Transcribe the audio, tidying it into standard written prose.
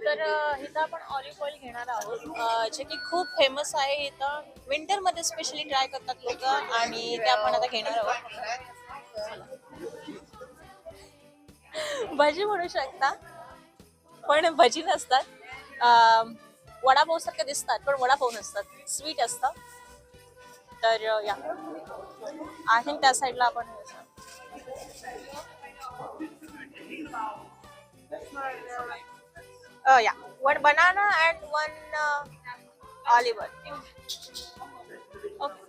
तर इथं आपण ऑलिव्ह ऑइल घेणार आहोत, जे की खूप फेमस आहे इथं. विंटरमध्ये स्पेशली ट्राय करतात लोक आणि ते आपण आता घेणार आहोत. भजी म्हणू शकता, पण भजी नसतात. वडापाव सारखे दिसतात पण वडापाव नसतात, स्वीट असतं. तर या आहे त्या साईडला आपण या one banana and one olive oil. Okay.